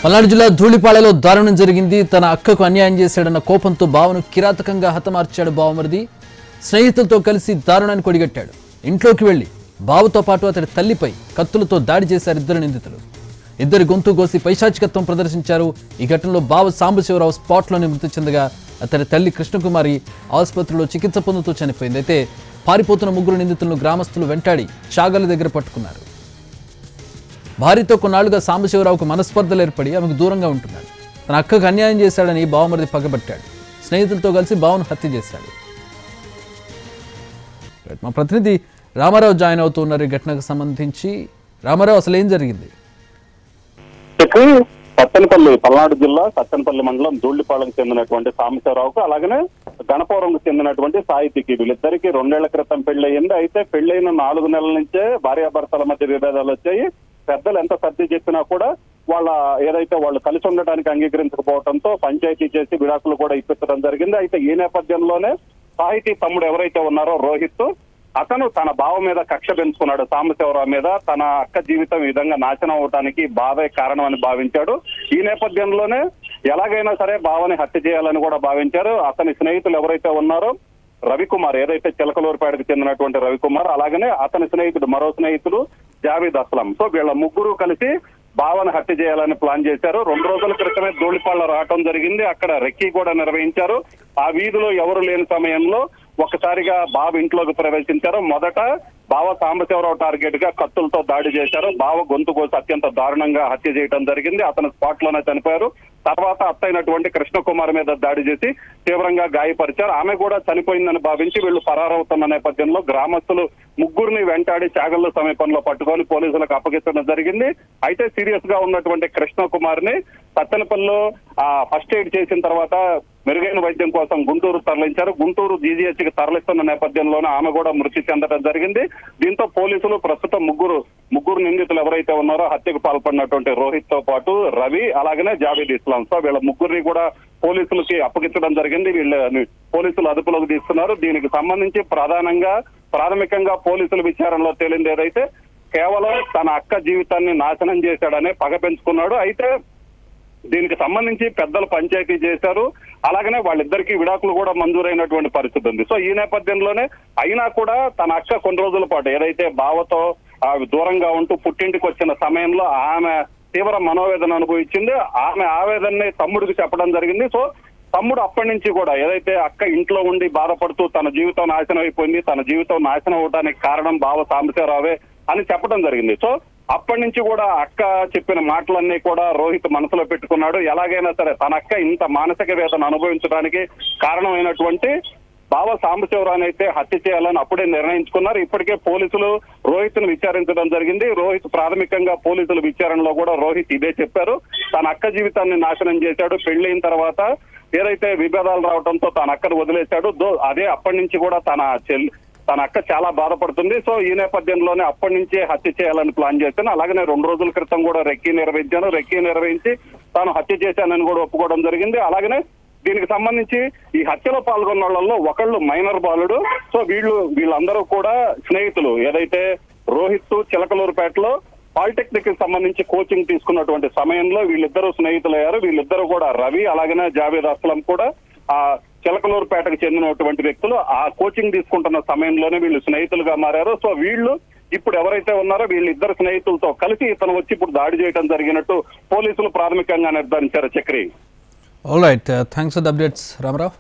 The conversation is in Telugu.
పల్నాడు జిల్లా ధూళిపాళలో దారుణం జరిగింది. తన అక్కకు అన్యాయం చేశాడన్న కోపంతో బావను కిరాతకంగా హతమార్చాడు బావమరిది. స్నేహితులతో కలిసి దారుణాన్ని కొడిగట్టాడు. ఇంట్లోకి వెళ్లి బావతో పాటు అతడి తల్లిపై కత్తులతో దాడి చేశారు ఇద్దరు నిందితులు. ఇద్దరి గొంతు కోసి పైశాచికత్వం ప్రదర్శించారు. ఈ ఘటనలో బావ సాంబశివరావు స్పాట్లోనే మృతి చెందగా అతడి తల్లి కృష్ణకుమారి ఆసుపత్రిలో చికిత్స పొందుతూ చనిపోయింది. అయితే పారిపోతున్న ముగ్గురు నిందితులను గ్రామస్తులు వెంటాడి చాగల దగ్గర పట్టుకున్నారు. భార్యతో కొన్నాళ్లుగా సాంబశివరావుకు మనస్పర్ధలు ఏర్పడి ఆమెకు దూరంగా ఉంటున్నాడు. తన అక్కకు అన్యాయం చేశాడని బావమరిది పగబట్టాడు. స్నేహితులతో కలిసి బావను హత్య చేశాడు. మా ప్రతినిధి రామారావు జాయిన్ అవుతున్నారు ఈ ఘటనకు సంబంధించి. రామారావు, అసలు ఏం జరిగింది? సత్తెనపల్లి, పల్నాడు జిల్లా సత్తెనపల్లి మండలం ధూళిపాళకు చెందినటువంటి సాంబశివరావుకు, అలాగనే గణపవరంకు చెందినటువంటి సాహితికి, వీళ్ళిద్దరికి 2 ఏళ్ల క్రితం పెళ్లయింది. అయితే పెళ్లైన 4 నెలల నుంచే భార్యాభర్తల మధ్య విభేదాలు వచ్చాయి. పెద్దలు ఎంత సర్ది చెప్పినా కూడా ఏదైతే వాళ్ళు కలిసి ఉండటానికి అంగీకరించకపోవడంతో పంచాయతీ చేసి విడాకులు కూడా ఇప్పించడం జరిగింది. అయితే ఈ నేపథ్యంలోనే సాహితీ తమ్ముడు ఎవరైతే ఉన్నారో రోహిత్, అతను తన బావ మీద కక్ష పెంచుకున్నాడు. సాంబశివరావు మీద తన అక్క జీవితం ఈ విధంగా నాశనం అవడానికి బావే కారణం అని భావించాడు. ఈ నేపథ్యంలోనే ఎలాగైనా సరే బావని హత్య చేయాలని కూడా భావించారు. అతని స్నేహితులు ఎవరైతే ఉన్నారో రవికుమార్, ఏదైతే చిలకలూరుపేటకు చెందినటువంటి రవికుమార్, అలాగనే అతని స్నేహితుడు మరో స్నేహితుడు జావేద్ అస్లం, సో వీళ్ళ ముగ్గురు కలిసి బావను హత్య చేయాలని ప్లాన్ చేశారు. 2 రోజుల క్రితమే ధూళిపాళ్ళ రావటం జరిగింది. అక్కడ రెక్కీ కూడా నిర్వహించారు. ఆ వీధిలో ఎవరు లేని సమయంలో ఒక్కసారిగా బావ ఇంట్లోకి ప్రవేశించారు. మొదట బావ సాంబశివరావు టార్గెట్ గా కత్తులతో దాడి చేశారు. బావ గొంతు కోసి అత్యంత దారుణంగా హత్య చేయడం జరిగింది. అతను స్పాట్ లోనే చనిపోయారు. తర్వాత అత్తైనటువంటి కృష్ణకుమార్ మీద దాడి చేసి తీవ్రంగా గాయపరిచారు. ఆమె కూడా చనిపోయిందని భావించి వీళ్ళు పరారవుతున్న నేపథ్యంలో గ్రామస్తులు ముగ్గురిని వెంటాడి చాగళ్ల సమీపంలో పట్టుకొని పోలీసులకు అప్పగించడం జరిగింది. అయితే సీరియస్ గా ఉన్నటువంటి కృష్ణకుమార్ ని సత్తెనపల్లిలో ఫస్ట్ ఎయిడ్ చేసిన తర్వాత మెరుగైన వైద్యం కోసం గుంటూరు తరలించారు. గుంటూరు జీజీహెచ్ కి తరలిస్తున్న నేపథ్యంలోనే ఆమె కూడా మృతి చెందడం జరిగింది. దీంతో పోలీసులు ప్రస్తుతం ముగ్గురు నిందితులు ఎవరైతే ఉన్నారో హత్యకు పాల్పడినటువంటి రోహిత్ తో పాటు రవి, అలాగనే జావేద్ ఇస్లాం, సో వీళ్ళ ముగ్గురిని కూడా పోలీసులకి అప్పగించడం జరిగింది. వీళ్ళని పోలీసులు అదుపులోకి తీసుకున్నారు. దీనికి సంబంధించి ప్రాథమికంగా పోలీసుల విచారణలో తేలింది ఏదైతే కేవలం తన అక్క జీవితాన్ని నాశనం చేశాడనే పగ పెంచుకున్నాడు. అయితే దీనికి సంబంధించి పెద్దలు పంచాయతీ చేశారు. అలాగనే వాళ్ళిద్దరికీ విడాకులు కూడా మంజూరైనటువంటి పరిస్థితి ఉంది. సో ఈ నేపథ్యంలోనే అయినా కూడా తన అక్క కొన్ని రోజుల పాటు ఏదైతే బావతో దూరంగా ఉంటూ పుట్టింటికి వచ్చిన సమయంలో ఆమె తీవ్ర మనోవేదన అనుభవించింది. ఆమె ఆవేదనని తమ్ముడికి చెప్పడం జరిగింది. సో తమ్ముడు అప్పటి నుంచి కూడా ఏదైతే అక్క ఇంట్లో ఉండి బాధపడుతూ తన జీవితం నాశనం అయిపోయింది, తన జీవితం నాశనం అవడానికి కారణం బావ సాంబశివరావే అని చెప్పడం జరిగింది. సో అప్పటి నుంచి కూడా అక్క చెప్పిన మాటలన్నీ కూడా రోహిత్ మనసులో పెట్టుకున్నాడు. ఎలాగైనా సరే తన అక్క ఇంత మానసిక వేదన అనుభవించడానికి కారణమైనటువంటి బావ సాంబశివరావుని అయితే హత్య చేయాలని అప్పుడే నిర్ణయించుకున్నారు. ఇప్పటికే పోలీసులు రోహిత్ ను విచారించడం జరిగింది. రోహిత్ ప్రాథమికంగా పోలీసుల విచారణలో కూడా రోహిత్ ఇదే చెప్పారు. తన అక్క జీవితాన్ని నాశనం చేశాడు. పెళ్లైన తర్వాత ఏదైతే విభేదాలు రావడంతో తన అక్కను వదిలేశాడు. అదే అప్పటి నుంచి కూడా తన అక్క చాలా బాధపడుతుంది. సో ఈ నేపథ్యంలోనే అప్పటి నుంచే హత్య చేయాలని ప్లాన్ చేశాను. అలాగనే 2 రోజుల క్రితం కూడా రెక్కీ నిర్వహించి తాను హత్య చేశానని కూడా ఒప్పుకోవడం జరిగింది. అలాగనే దీనికి సంబంధించి ఈ హత్యలో పాల్గొన్న వాళ్ళలో ఒకళ్ళు మైనర్ బాలుడు. సో వీళ్ళందరూ కూడా స్నేహితులు. ఏదైతే రోహిత్ చిలకలూరుపేటలో పాలిటెక్నిక్ కి సంబంధించి కోచింగ్ తీసుకున్నటువంటి సమయంలో వీళ్ళిద్దరూ స్నేహితులయ్యారు. వీళ్ళిద్దరూ కూడా రవి, అలాగనే జావేద్ అస్లం కూడా చిలకలూరుపేటకు చెందినటువంటి వ్యక్తులు. ఆ కోచింగ్ తీసుకుంటున్న సమయంలోనే వీళ్ళు స్నేహితులుగా మారారు. సో వీళ్ళు ఇప్పుడు ఎవరైతే ఉన్నారో వీళ్ళిద్దరు స్నేహితులతో కలిసి ఇతను వచ్చి ఇప్పుడు దాడి చేయడం జరిగినట్టు పోలీసులు ప్రాథమికంగా నిర్ధారించారు. Chakri. All right, thanks for the updates Ramarao.